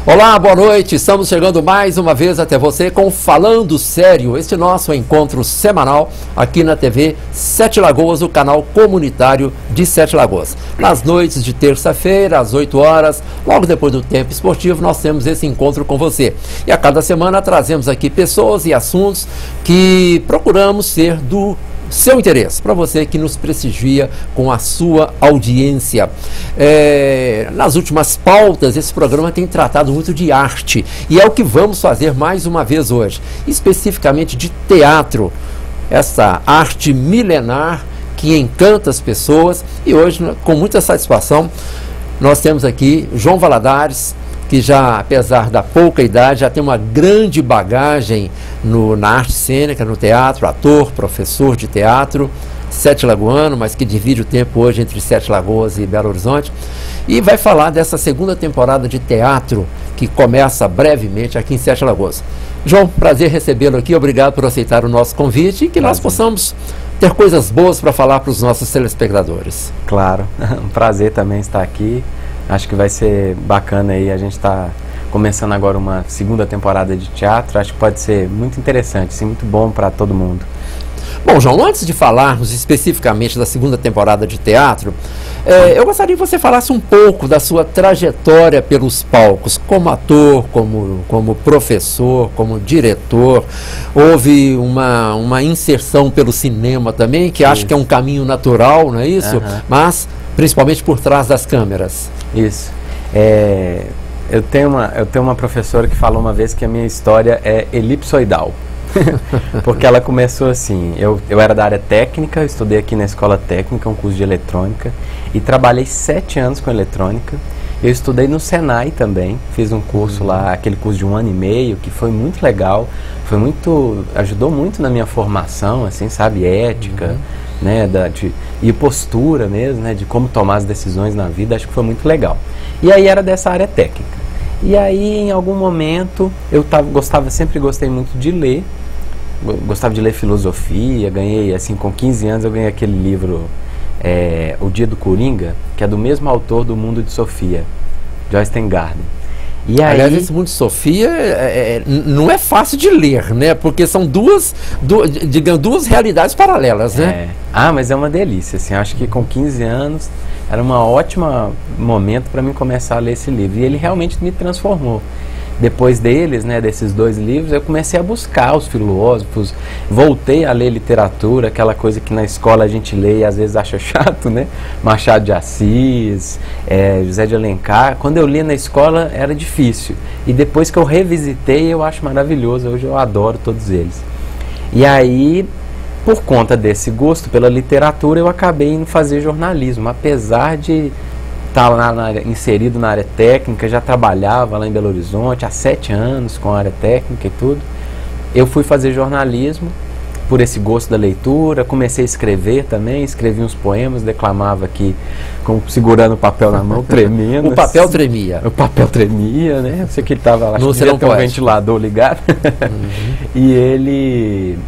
Olá, boa noite. Estamos chegando mais uma vez até você com Falando Sério, este nosso encontro semanal aqui na TV Sete Lagoas, o canal comunitário de Sete Lagoas. Nas noites de terça-feira, às 8 horas, logo depois do tempo esportivo, nós temos esse encontro com você. E a cada semana trazemos aqui pessoas e assuntos que procuramos ser do seu interesse, para você que nos prestigia com a sua audiência. Nas últimas pautas, esse programa tem tratado muito de arte, e é o que vamos fazer mais uma vez hoje, especificamente de teatro, essa arte milenar que encanta as pessoas. E hoje, com muita satisfação, nós temos aqui João Valadares, que já, apesar da pouca idade, já tem uma grande bagagem na arte cênica, no teatro, ator, professor de teatro, sete lagoano, mas que divide o tempo hoje entre Sete Lagoas e Belo Horizonte, e vai falar dessa segunda temporada de teatro, que começa brevemente aqui em Sete Lagoas. João, prazer recebê-lo aqui, obrigado por aceitar o nosso convite, e que nós possamos ter coisas boas para falar para os nossos telespectadores. Claro, um prazer também estar aqui. Acho que vai ser bacana aí, a gente está começando agora uma segunda temporada de teatro, acho que pode ser muito interessante, sim, muito bom para todo mundo. Bom, João, antes de falarmos especificamente da segunda temporada de teatro, eu gostaria que você falasse um pouco da sua trajetória pelos palcos, como ator, como professor, como diretor. Houve uma inserção pelo cinema também, que acho que é um caminho natural, não é isso? Mas principalmente por trás das câmeras. Isso. Eu tenho uma professora que falou uma vez que a minha história é elipsoidal. Porque ela começou assim, eu era da área técnica, eu estudei aqui na escola técnica, um curso de eletrônica, e trabalhei 7 anos com eletrônica. Eu estudei no Senai também, fiz um curso lá, aquele curso de 1 ano e meio, que foi muito legal, ajudou muito na minha formação, assim, sabe, ética, né, e postura mesmo, né, de como tomar as decisões na vida. Acho que foi muito legal. E aí era dessa área técnica. E aí, em algum momento, sempre gostei muito de ler, gostava de ler filosofia, ganhei, assim, com 15 anos eu ganhei aquele livro, O Dia do Coringa, que é do mesmo autor do Mundo de Sofia, Joyce Tengarden. E aí, aliás, esse Mundo de Sofia não é fácil de ler, né? Porque são duas realidades paralelas, né? Mas é uma delícia, assim, acho que com 15 anos era um ótimo momento para mim começar a ler esse livro, e ele realmente me transformou. Depois desses 2 livros, eu comecei a buscar os filósofos, voltei a ler literatura, aquela coisa que na escola a gente lê e às vezes acha chato, né? Machado de Assis, José de Alencar. Quando eu lia na escola era difícil, e depois que eu revisitei eu acho maravilhoso, hoje eu adoro todos eles. E aí, por conta desse gosto pela literatura, eu acabei indo fazer jornalismo, apesar de estar inserido na área técnica, já trabalhava lá em Belo Horizonte há 7 anos com a área técnica e tudo. Eu fui fazer jornalismo por esse gosto da leitura, comecei a escrever também, escrevi uns poemas, declamava aqui, segurando o papel na mão, tremendo. O papel tremia. O papel tremia, né? Eu sei que ele estava lá, no devia ter um ventilador ligado. E ele,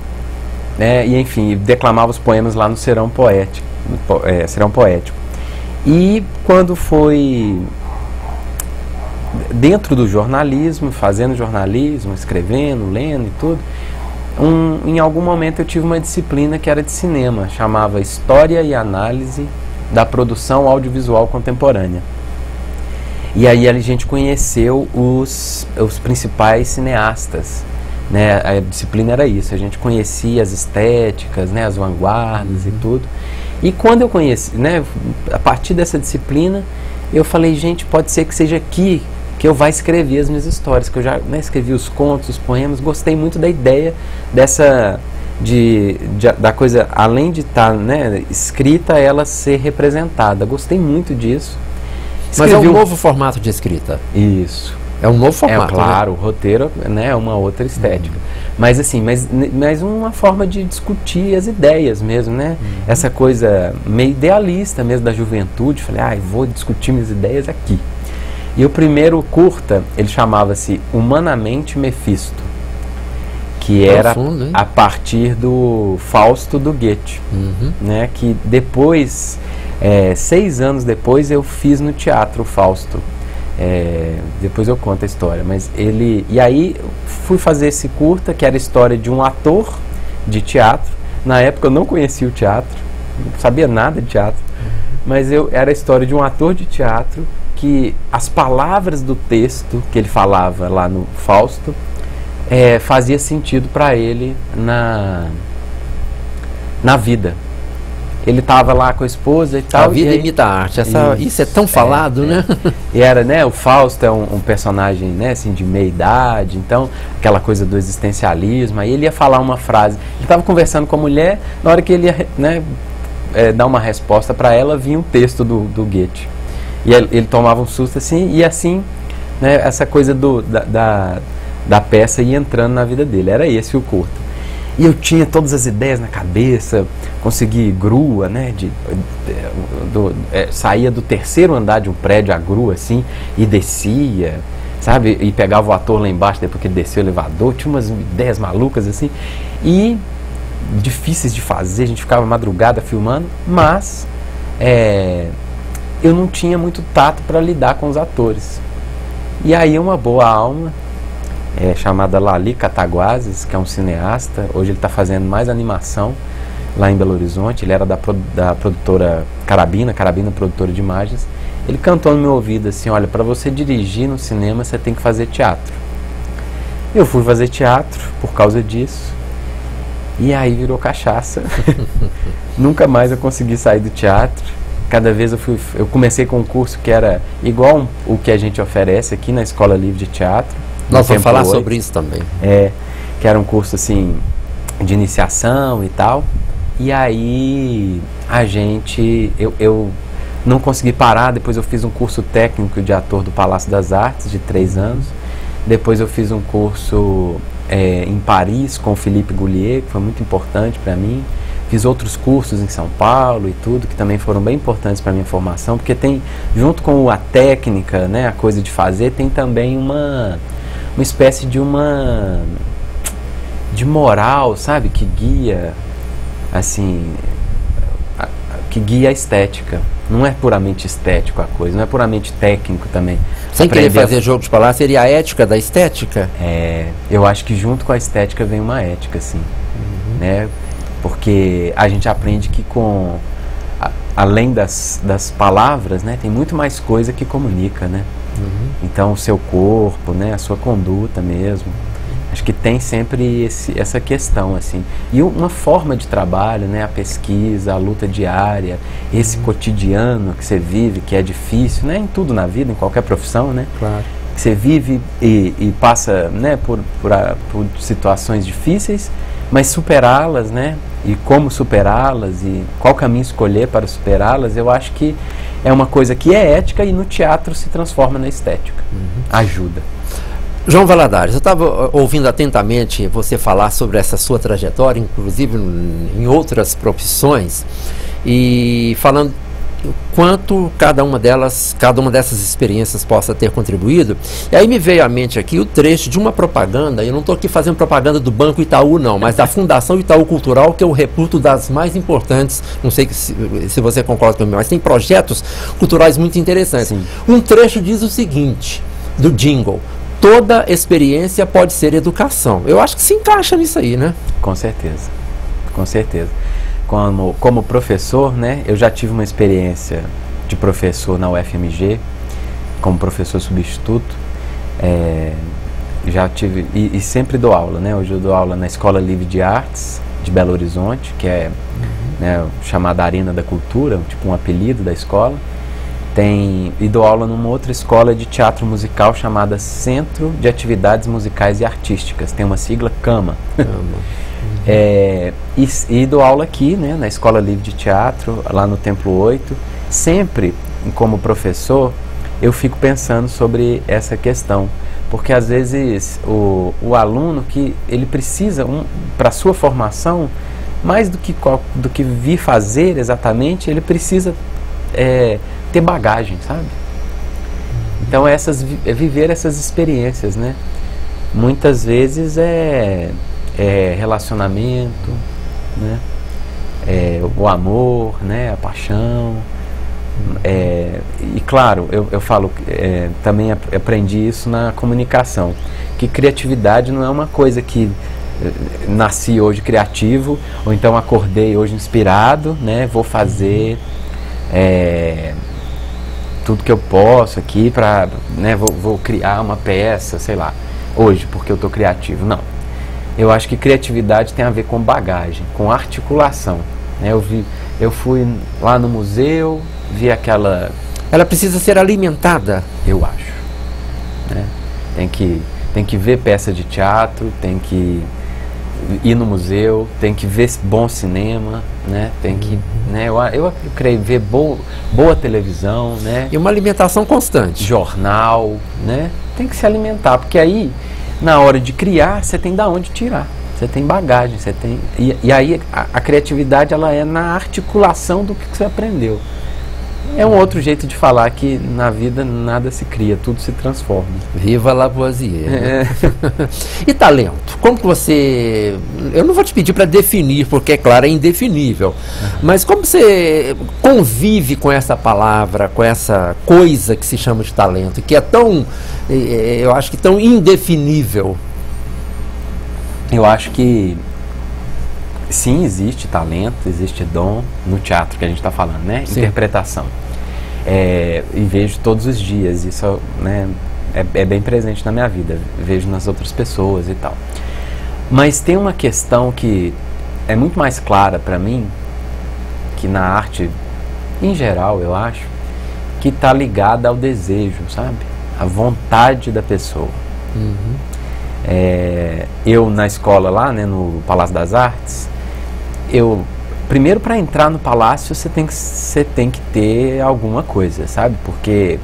e enfim, declamava os poemas lá no Serão Poético. Serão Poético. E quando foi dentro do jornalismo, fazendo jornalismo, escrevendo, lendo e tudo, em algum momento eu tive uma disciplina que era de cinema, chamava História e Análise da Produção Audiovisual Contemporânea. E aí a gente conheceu os principais cineastas, né? A disciplina era isso, a gente conhecia as estéticas, né? As vanguardas e tudo. E quando eu conheci, né, a partir dessa disciplina, eu falei, gente, pode ser que seja aqui que eu vá escrever as minhas histórias, que eu já escrevi os contos, os poemas, gostei muito da ideia da coisa, além de estar escrita, ela ser representada. Gostei muito disso. Mas é um novo formato de escrita. Isso. É um novo formato. Claro, o roteiro é uma outra estética. Mas assim, mas uma forma de discutir as ideias mesmo, né? Essa coisa meio idealista mesmo da juventude. Falei, vou discutir minhas ideias aqui. E o primeiro curta, ele chamava-se Humanamente Mefisto, que era a partir do Fausto do Goethe, né? Que depois, 6 anos depois, eu fiz no teatro Fausto. Depois eu conto a história, mas ele... E aí fui fazer esse curta, que era a história de um ator de teatro. Na época eu não conhecia o teatro, não sabia nada de teatro, mas era a história de um ator de teatro que as palavras do texto que ele falava lá no Fausto fazia sentido para ele na vida. Ele estava lá com a esposa e tal. A vida imita a arte. Isso é tão falado, né? E era, né? O Fausto é um personagem, né, assim, de meia idade, então, aquela coisa do existencialismo. Aí ele ia falar uma frase. Ele estava conversando com a mulher, na hora que ele ia, né, dar uma resposta para ela, vinha um texto do Goethe. E ele tomava um susto assim, e assim, né, essa coisa da peça ia entrando na vida dele. Era esse o curto. E eu tinha todas as ideias na cabeça, consegui grua, né, saía do terceiro andar de um prédio, a grua assim, e descia, sabe, e pegava o ator lá embaixo depois que ele desceu o elevador, tinha umas ideias malucas assim, e difíceis de fazer, a gente ficava madrugada filmando, mas eu não tinha muito tato para lidar com os atores. E aí uma boa alma, chamada Lali Cataguases, que é um cineasta, hoje ele está fazendo mais animação lá em Belo Horizonte, ele era da produtora Carabina produtora de imagens, ele cantou no meu ouvido assim, olha, para você dirigir no cinema você tem que fazer teatro. Eu fui fazer teatro por causa disso, e aí virou cachaça, nunca mais eu consegui sair do teatro. Cada vez eu comecei com um curso que era igual o que a gente oferece aqui na Escola Livre de Teatro. Nós vamos falar sobre isso também. Que era um curso assim de iniciação e tal. E aí eu não consegui parar. Depois eu fiz um curso técnico de ator do Palácio das Artes de 3 anos. Depois eu fiz um curso em Paris com o Philippe Goulier, que foi muito importante para mim. Fiz outros cursos em São Paulo e tudo, que também foram bem importantes para a minha formação, porque tem, junto com a técnica, né, a coisa de fazer, tem também uma espécie de moral, sabe, que guia, assim, que guia a estética. Não é puramente estético a coisa, não é puramente técnico também. Sem querer fazer jogo de palavras, seria a ética da estética? Eu acho que junto com a estética vem uma ética, assim, né? Porque a gente aprende que além das palavras, né, tem muito mais coisa que comunica, né? Então o seu corpo, né, a sua conduta mesmo, acho que tem sempre essa questão, assim. E uma forma de trabalho, né, a pesquisa, a luta diária, esse cotidiano que você vive, que é difícil, né, em tudo na vida, em qualquer profissão, né? Claro. Que você vive e passa, né, por situações difíceis, mas superá-las, né? E como superá-las e qual caminho escolher para superá-las, eu acho que é uma coisa que é ética e no teatro se transforma na estética. Ajuda. João Valadares, eu estava ouvindo atentamente você falar sobre essa sua trajetória, inclusive em outras profissões, e falando quanto cada uma dessas experiências possa ter contribuído. E aí me veio à mente aqui o trecho de uma propaganda. Eu não estou aqui fazendo propaganda do Banco Itaú não, mas da Fundação Itaú Cultural, que eu reputo das mais importantes. Não sei se você concorda comigo, mas tem projetos culturais muito interessantes. Sim. Um trecho diz o seguinte, do jingle: toda experiência pode ser educação. Eu acho que se encaixa nisso aí, né? Com certeza, com certeza. Como professor, né, eu já tive uma experiência de professor na UFMG, como professor substituto, já tive, e sempre dou aula, né, hoje eu dou aula na Escola Livre de Artes de Belo Horizonte, que é né, chamada Arena da Cultura, tipo um apelido da escola, e dou aula numa outra escola de teatro musical chamada Centro de Atividades Musicais e Artísticas, tem uma sigla CAMA. E dou aula aqui, né, na Escola Livre de Teatro, lá no Templo 8. Sempre, como professor, eu fico pensando sobre essa questão, porque às vezes o aluno que ele precisa, para a sua formação, mais do que vir fazer exatamente, ele precisa ter bagagem, sabe? Então viver essas experiências, né? Muitas vezes relacionamento, né? O amor, né? A paixão, E claro, eu falo, também aprendi isso na comunicação, que criatividade não é uma coisa que nasci hoje criativo, ou então acordei hoje inspirado, né, vou fazer tudo que eu posso aqui para, né, vou criar uma peça, sei lá, hoje porque eu estou criativo. Não, eu acho que criatividade tem a ver com bagagem, com articulação, né? Eu fui lá no museu, vi aquela... Ela precisa ser alimentada? Eu acho, né? Tem que ver peça de teatro, tem que ir no museu, tem que ver bom cinema, né? Tem que, né? Eu creio ver boa televisão, né? E uma alimentação constante. Jornal, né? Tem que se alimentar, porque aí, na hora de criar, você tem da onde tirar. Você tem bagagem, você tem... E aí a criatividade, ela é na articulação do que você aprendeu. É um outro jeito de falar que na vida nada se cria, tudo se transforma. Viva Lavoisier. Né? E talento? Como que você... Eu não vou te pedir para definir, porque é claro, é indefinível. Mas como você convive com essa palavra, com essa coisa que se chama de talento, que é tão, eu acho que tão indefinível? Eu acho que sim, existe talento, existe dom no teatro que a gente está falando, né? Sim. Interpretação. E vejo todos os dias, isso, né, é bem presente na minha vida, vejo nas outras pessoas e tal. Mas tem uma questão que é muito mais clara para mim, que na arte, em geral, eu acho, que está ligada ao desejo, sabe? A vontade da pessoa. Eu na escola lá, né, no Palácio das Artes, primeiro, para entrar no palácio, você tem que ter alguma coisa, sabe? Porque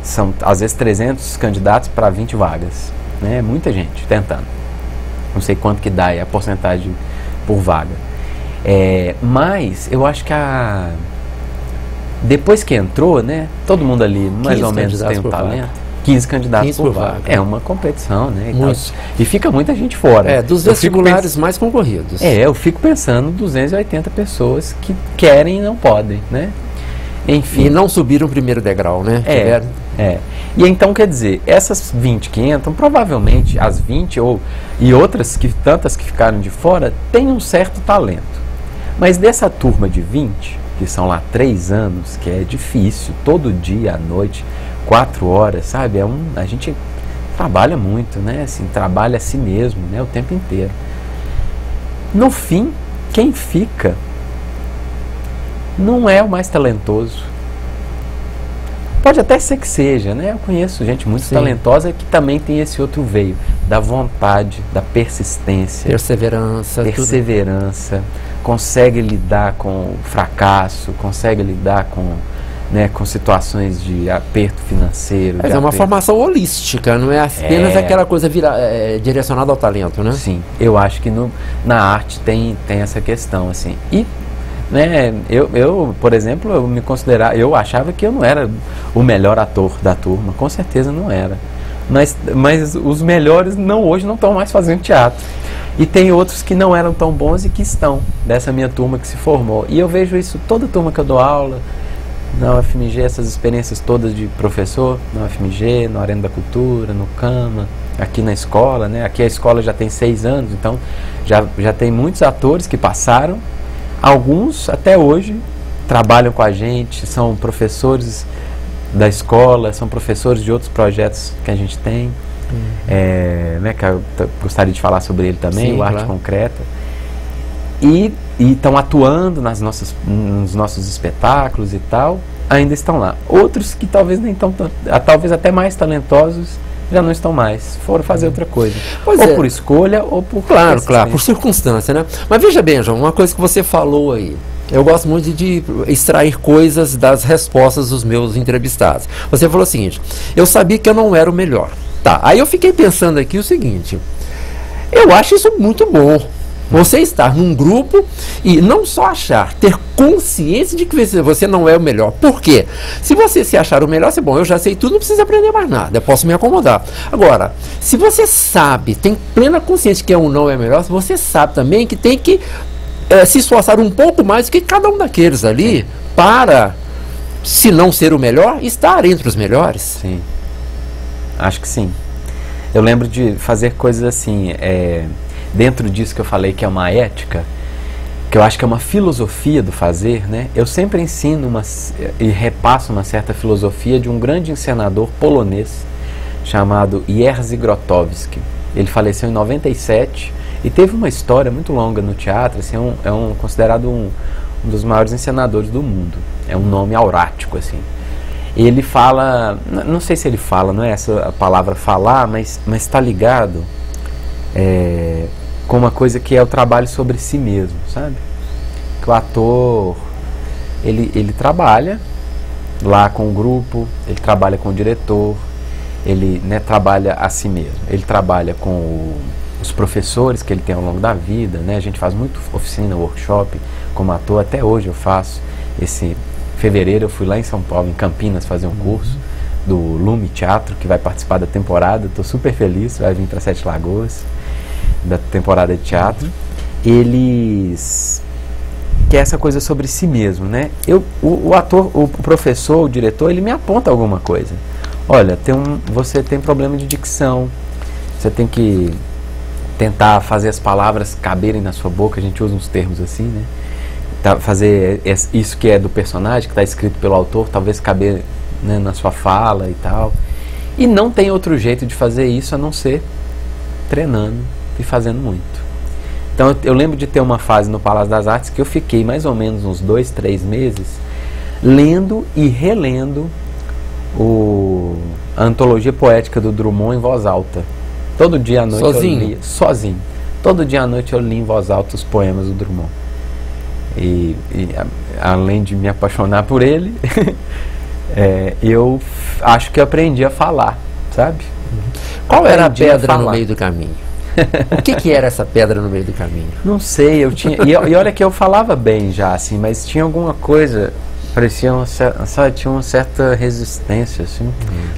são, às vezes, 300 candidatos para 20 vagas, né? Muita gente tentando. Não sei quanto que dá a porcentagem por vaga. Mas eu acho que depois que entrou, né? Todo mundo ali, mais ou menos, tem um talento. 15 candidatos por vaga. É uma competição, né? E fica muita gente fora. Dos vestibulares mais concorridos. Eu fico pensando 280 pessoas que querem e não podem, né? Enfim. E não subiram o primeiro degrau, né? E então, quer dizer, essas 20 que entram, provavelmente as 20 e outras, tantas que ficaram de fora, têm um certo talento. Mas dessa turma de 20, que são lá 3 anos, que é difícil, todo dia à noite, 4 horas, sabe? A gente trabalha muito, né? Assim, trabalha a si mesmo, né? O tempo inteiro. No fim, quem fica não é o mais talentoso. Pode até ser que seja, né? Eu conheço gente muito talentosa que também tem esse outro veio, da vontade, da persistência. Perseverança. Consegue lidar com o fracasso, consegue lidar com situações de aperto financeiro. É uma formação holística, não é apenas aquela coisa direcionada ao talento, né? Sim, eu acho que na arte tem essa questão, assim. E, né, eu, por exemplo, eu achava que eu não era o melhor ator da turma, com certeza não era. Mas os melhores hoje não estão mais fazendo teatro. E tem outros que não eram tão bons e que estão, dessa minha turma que se formou. E eu vejo isso toda turma que eu dou aula, na UFMG, essas experiências todas de professor, na UFMG, na Arena da Cultura, no CAMA, aqui na escola, né? Aqui a escola já tem 6 anos, então já tem muitos atores que passaram, alguns até hoje trabalham com a gente, são professores da escola, são professores de outros projetos que a gente tem, né, que eu gostaria de falar sobre ele também, o Arte Concreta. E estão atuando nos nossos espetáculos e tal, ainda estão lá. Outros que talvez nem estão, talvez até mais talentosos, já não estão mais, foram fazer outra coisa. Por escolha ou por... Claro, por circunstância, né? Mas veja bem, João, uma coisa que você falou aí, eu gosto muito de extrair coisas das respostas dos meus entrevistados. Você falou o seguinte: eu sabia que eu não era o melhor. Tá, aí eu fiquei pensando aqui o seguinte: eu acho isso muito bom. Você estar num grupo e não só achar, ter consciência de que você não é o melhor. Por quê? Se você se achar o melhor, você, bom, eu já sei tudo, não preciso aprender mais nada, eu posso me acomodar. Agora, se você sabe, tem plena consciência que não é melhor, você sabe também que tem que se esforçar um pouco mais que cada um daqueles ali para se não ser o melhor, estar entre os melhores. Sim, acho que sim. Eu lembro de fazer coisas assim, dentro disso que eu falei que é uma ética, que eu acho que é uma filosofia do fazer, né? Eu sempre ensino e repasso uma certa filosofia de um grande encenador polonês chamado Jerzy Grotowski. Ele faleceu em 97 e teve uma história muito longa no teatro, assim, considerado um dos maiores encenadores do mundo. É um nome aurático, assim. Ele fala, não sei se ele fala, não é essa a palavra falar, mas está ligado com uma coisa que é o trabalho sobre si mesmo, sabe? Que o ator, ele trabalha lá com o grupo, ele trabalha com o diretor, ele, né, trabalha a si mesmo. Ele trabalha com os professores que ele tem ao longo da vida, né? A gente faz muito oficina, workshop como ator, até hoje eu faço. Esse fevereiro eu fui lá em São Paulo, em Campinas, fazer um curso do Lume Teatro, que vai participar da temporada. Estou super feliz, vai vir para Sete Lagoas, da temporada de teatro. Eles... que é essa coisa sobre si mesmo, né? O ator, o professor, o diretor, ele me aponta alguma coisa. Olha, você tem problema de dicção, você tem que tentar fazer as palavras caberem na sua boca, a gente usa uns termos assim, né? Fazer isso que é do personagem, que está escrito pelo autor, talvez caber, né, na sua fala e tal. E não tem outro jeito de fazer isso a não ser treinando e fazendo muito. Então eu lembro de ter uma fase no Palácio das Artes que eu fiquei mais ou menos uns 2, 3 meses lendo e relendo a antologia poética do Drummond em voz alta. Todo dia à noite sozinho? Eu lia sozinho. Todo dia à noite eu li em voz alta os poemas do Drummond. E além de me apaixonar por ele, eu acho que aprendi a falar, sabe? Qual era a pedra no meio do caminho? O que era essa pedra no meio do caminho? Não sei, eu tinha... E olha que eu falava bem já, assim, mas tinha alguma coisa... Parecia tinha uma certa resistência, assim.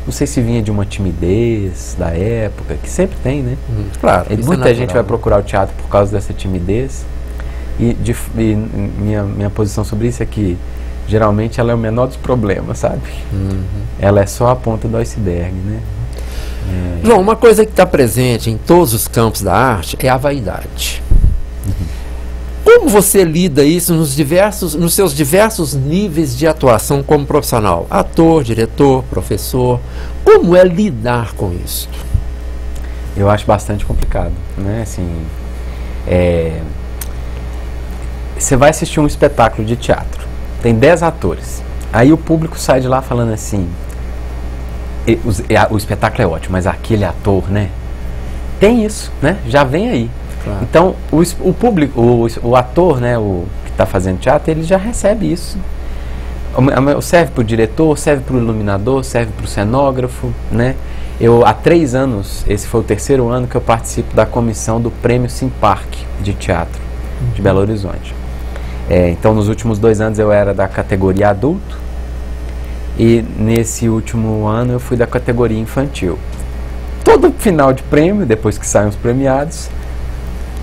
Não sei se vinha de uma timidez da época, que sempre tem, né? Claro. Muita gente vai procurar o teatro por causa dessa timidez. E minha posição sobre isso é que geralmente ela é o menor dos problemas, sabe? Ela é só a ponta do iceberg, né? João, uma coisa que está presente em todos os campos da arte é a vaidade. Como você lida isso nos seus diversos níveis de atuação como profissional? Ator, diretor, professor. Como é lidar com isso? Eu acho bastante complicado, né? Assim, você vai assistir um espetáculo de teatro, tem 10 atores. Aí o público sai de lá falando assim, o espetáculo é ótimo, mas aquele ator, né? Tem isso, né? Já vem aí. Claro. Então, o público, o ator, né, o que está fazendo teatro, ele já recebe isso. Serve para o diretor, serve para o iluminador, serve para o cenógrafo, né? Há 3 anos, esse foi o 3º ano que eu participo da comissão do Prêmio Simparc de Teatro de Belo Horizonte. Então, nos últimos 2 anos eu era da categoria adulto e nesse último ano eu fui da categoria infantil. Todo final de prêmio, depois que saem os premiados,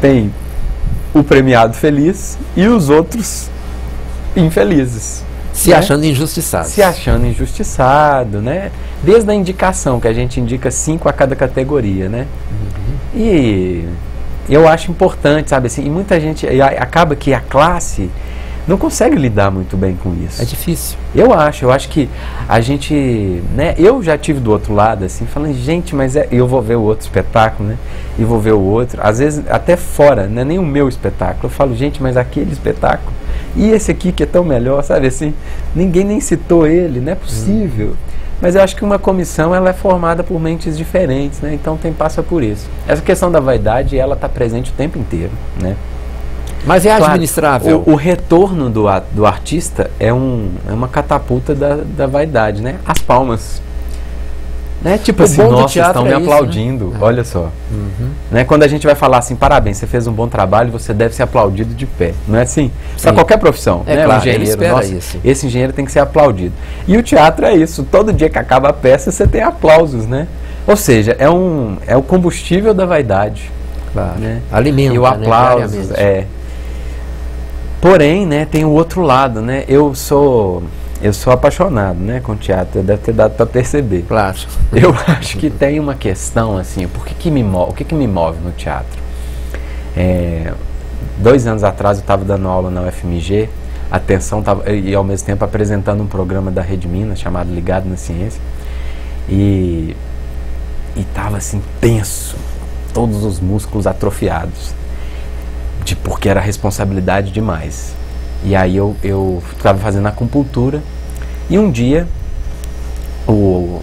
tem o premiado feliz e os outros infelizes. Se achando injustiçado. Se achando injustiçado, né? Desde a indicação, que a gente indica 5 a cada categoria, né? E eu acho importante, sabe assim, e muita gente, acaba que a classe não consegue lidar muito bem com isso. É difícil. Eu acho que a gente, né, eu já tive do outro lado, assim, falando, gente, mas eu vou ver o outro espetáculo, né, e vou ver o outro, às vezes até fora, não é nem o meu espetáculo, eu falo, gente, mas aquele espetáculo, e esse aqui que é tão melhor, sabe assim, ninguém nem citou ele, não é possível. Mas eu acho que uma comissão, ela é formada por mentes diferentes, né, então passa por isso. Essa questão da vaidade, ela está presente o tempo inteiro, né. Mas é administrável. O retorno do artista é uma catapulta da vaidade, né? As palmas. Né? Tipo assim, nossa, estão me aplaudindo, né? Olha só. Né? Quando a gente vai falar assim, parabéns, você fez um bom trabalho, você deve ser aplaudido de pé. Não é assim? Para qualquer profissão. É, né? claro, o engenheiro, nossa, isso. Esse engenheiro tem que ser aplaudido. E o teatro é isso. Todo dia que acaba a peça, você tem aplausos, né? Ou seja, é o combustível da vaidade. Claro. Né? Alimenta, e o aplauso, né? Porém, né, tem o outro lado, né? Eu eu sou apaixonado, né, com teatro, deve ter dado para perceber. Claro. Eu acho que tem uma questão, assim, o que me move no teatro? 2 anos atrás eu estava dando aula na UFMG, e ao mesmo tempo apresentando um programa da Rede Minas chamado Ligado na Ciência, e estava assim, tenso, todos os músculos atrofiados, porque era responsabilidade demais. E aí eu estava fazendo acupuntura, e um dia o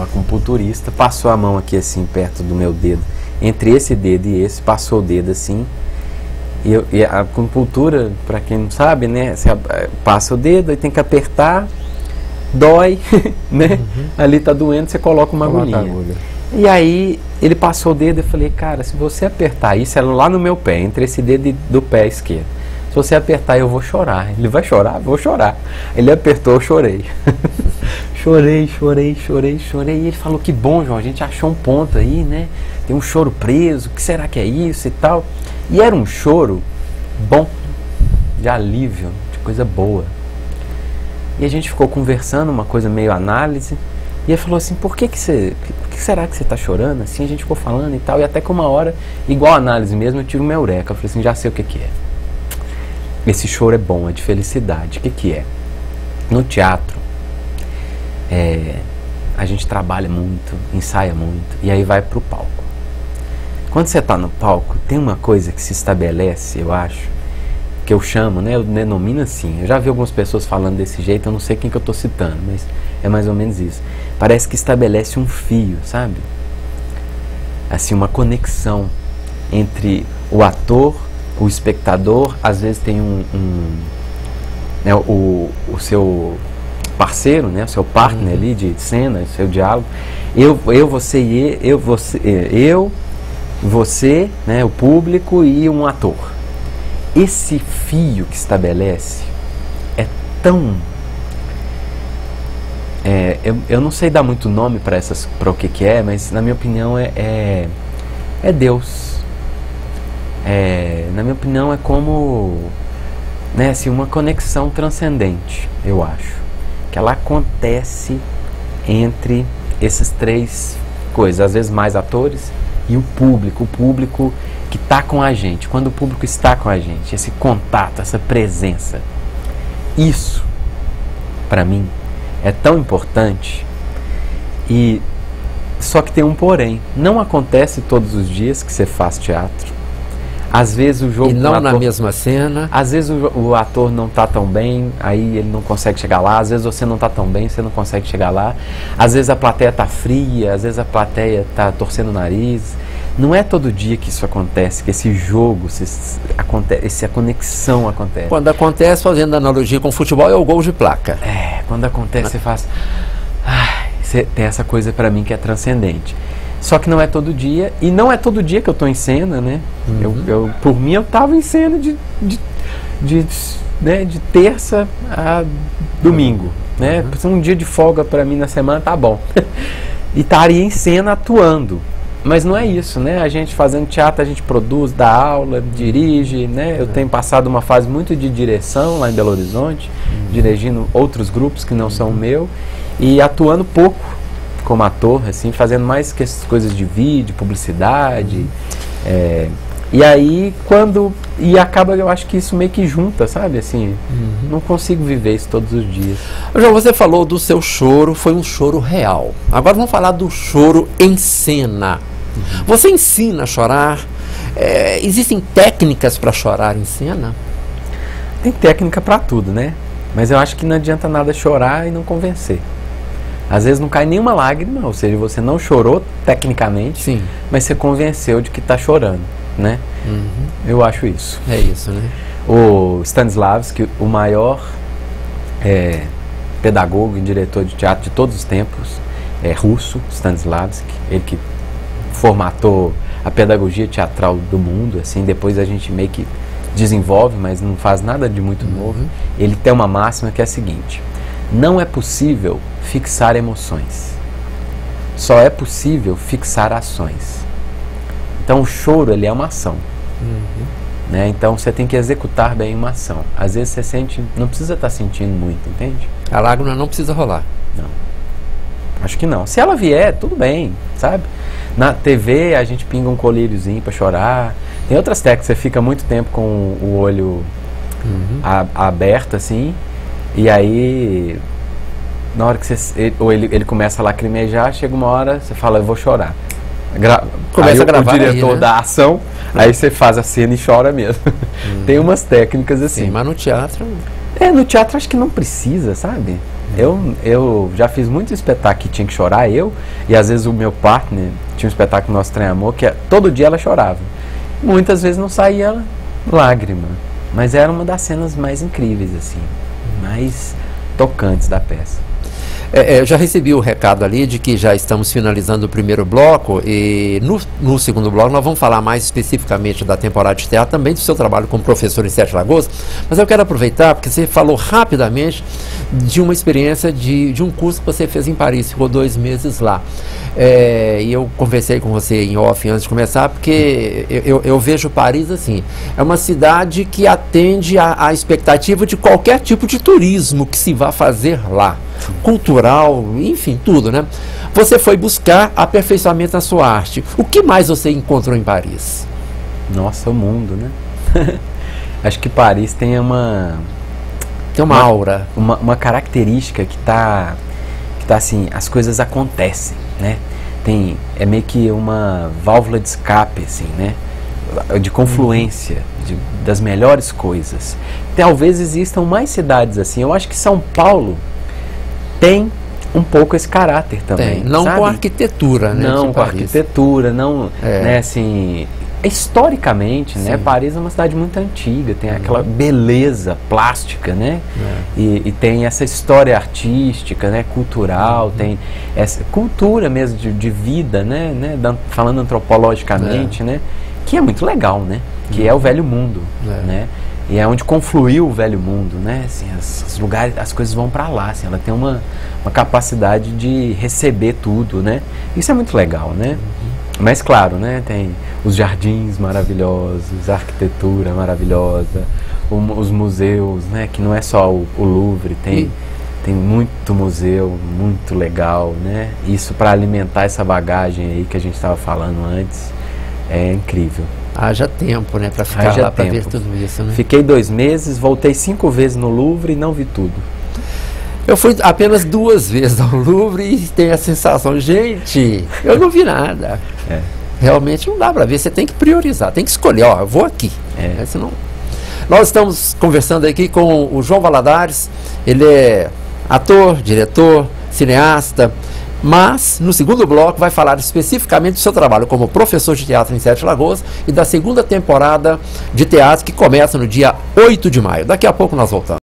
acupunturista passou a mão aqui assim, perto do meu dedo, entre esse dedo e esse, passou o dedo assim, e a acupuntura, para quem não sabe, né, você passa o dedo, aí tem que apertar, dói, né, ali tá doendo, você coloca uma agulhinha. E aí ele passou o dedo, eu falei, cara, se você apertar isso, é lá no meu pé, entre esse dedo do pé esquerdo, se você apertar eu vou chorar. Ele vai chorar? Vou chorar. Ele apertou, eu chorei. Chorei. E ele falou, que bom, João, a gente achou um ponto aí, né? Tem um choro preso, o que será que é isso e tal? E era um choro bom, de alívio, de coisa boa. E a gente ficou conversando, uma coisa meio análise, e ele falou assim, por que será que você está chorando? Assim, a gente ficou falando e tal, e até que uma hora, igual análise mesmo, eu tive uma eureka. Eu falei assim, já sei o que é. Esse choro é bom, é de felicidade. O que é? No teatro, a gente trabalha muito, ensaia muito, e aí vai para o palco. Quando você está no palco, tem uma coisa que se estabelece, eu acho, que eu chamo, né, eu denomino assim, eu já vi algumas pessoas falando desse jeito, eu não sei quem que eu estou citando, mas é mais ou menos isso. Parece que estabelece um fio, sabe? Assim, uma conexão entre o ator, o espectador, às vezes tem né, o seu parceiro, né, o seu partner ali de cena, o seu diálogo, você, né, o público e um ator. Esse fio que estabelece é tão... eu não sei dar muito nome para o que é, mas na minha opinião é Deus. Na minha opinião é como, né, assim, uma conexão transcendente, eu acho, que ela acontece entre essas 3 coisas, às vezes mais atores e o público que está com a gente. Quando o público está com a gente, esse contato, essa presença, isso para mim é tão importante. E só que tem um porém, não acontece todos os dias que você faz teatro. Às vezes o jogo... E não na mesma cena. Às vezes o ator não está tão bem, aí ele não consegue chegar lá. Às vezes você não está tão bem, você não consegue chegar lá. Às vezes a plateia está fria, às vezes a plateia está torcendo o nariz. Não é todo dia que isso acontece, que esse jogo, essa conexão acontece. Quando acontece, fazendo analogia com o futebol, é o gol de placa. Quando acontece, você faz... Você tem essa coisa para mim que é transcendente. Só que não é todo dia, e não é todo dia que eu estou em cena, né? Por mim, eu estava em cena de terça a domingo, né? Um dia de folga para mim na semana, tá bom. E estaria em cena atuando. Mas não é isso, né? A gente fazendo teatro, a gente produz, dá aula, dirige, né? Eu tenho passado uma fase muito de direção lá em Belo Horizonte, dirigindo outros grupos que não são o meu, e atuando pouco como ator, assim, fazendo mais que essas coisas de vídeo, publicidade. E aí, e acaba, eu acho que isso meio que junta, sabe? Assim, não consigo viver isso todos os dias. João, você falou do seu choro, foi um choro real. Agora vamos falar do choro em cena. Você ensina a chorar? Existem técnicas para chorar em cena? Tem técnica para tudo, né? Mas eu acho que não adianta nada chorar e não convencer. Às vezes não cai nenhuma lágrima, ou seja, você não chorou tecnicamente, sim, mas você convenceu de que está chorando, né? Eu acho isso. É isso, né? O Stanislavski, o maior pedagogo e diretor de teatro de todos os tempos, é russo, Stanislavski, ele que formatou a pedagogia teatral do mundo, assim, depois a gente meio que desenvolve, mas não faz nada de muito novo. Ele tem uma máxima que é a seguinte: não é possível fixar emoções, só é possível fixar ações. Então o choro, ele é uma ação. né? Então você tem que executar bem uma ação. Às vezes você sente, não precisa estar sentindo muito, entende? A lágrima não precisa rolar. Não. Acho que não. Se ela vier, tudo bem, sabe? Na TV a gente pinga um colíriozinho para chorar. Tem outras técnicas, você fica muito tempo com o olho aberto assim, e aí na hora que você, ou ele começa a lacrimejar, chega uma hora, você fala, eu vou chorar. Começa a gravar o diretor aí, né? Da ação, aí você faz a cena e chora mesmo. Tem umas técnicas assim. Sim, mas no teatro... no teatro acho que não precisa, sabe? Eu já fiz muito espetáculo que tinha que chorar, e às vezes o meu partner tinha um espetáculo Nosso Trem Amor, que todo dia ela chorava. Muitas vezes não saía lágrima, mas era uma das cenas mais incríveis, assim, mais tocantes da peça. Eu já recebi o recado ali de que já estamos finalizando o primeiro bloco, e no segundo bloco nós vamos falar mais especificamente da temporada de teatro, também do seu trabalho como professor em Sete Lagoas, mas eu quero aproveitar porque você falou rapidamente de uma experiência de um curso que você fez em Paris, ficou 2 meses lá. E eu conversei com você em off antes de começar, porque eu vejo Paris assim, é uma cidade que atende à expectativa de qualquer tipo de turismo que se vá fazer lá, cultural, enfim, tudo, né? Você foi buscar aperfeiçoamento na sua arte. O que mais você encontrou em Paris? Nossa, o mundo, né? Acho que Paris tem uma aura, uma característica que tá assim, as coisas acontecem, né? É meio que uma válvula de escape, assim, né? De confluência das melhores coisas. Talvez existam mais cidades assim. Eu acho que São Paulo tem um pouco esse caráter também. Não, sabe? com a arquitetura, né? Não com a arquitetura, não, né, assim, historicamente, né, Paris é uma cidade muito antiga, tem aquela beleza plástica, né, e tem essa história artística, né, cultural, tem essa cultura mesmo de vida, né, falando antropologicamente, né, que é muito legal, né, que é o velho mundo, né. E é onde confluiu o velho mundo, né? Assim, os lugares, as coisas vão para lá, assim, ela tem uma capacidade de receber tudo, né? Isso é muito legal, né? Mas claro, né? Tem os jardins maravilhosos, a arquitetura maravilhosa, os museus, né? Que não é só o Louvre, tem muito museu, muito legal, né? Isso para alimentar essa bagagem aí que a gente estava falando antes, é incrível. Haja tempo, né, para ficar lá para ver tudo isso, né? Fiquei 2 meses, voltei 5 vezes no Louvre e não vi tudo. Eu fui apenas 2 vezes ao Louvre e tenho a sensação, gente, eu não vi nada. Realmente não dá para ver, você tem que priorizar, tem que escolher, ó, eu vou aqui. Senão... Nós estamos conversando aqui com o João Valadares, ele é ator, diretor, cineasta, mas no segundo bloco vai falar especificamente do seu trabalho como professor de teatro em Sete Lagoas e da segunda temporada de teatro que começa no dia 8 de maio. Daqui a pouco nós voltamos.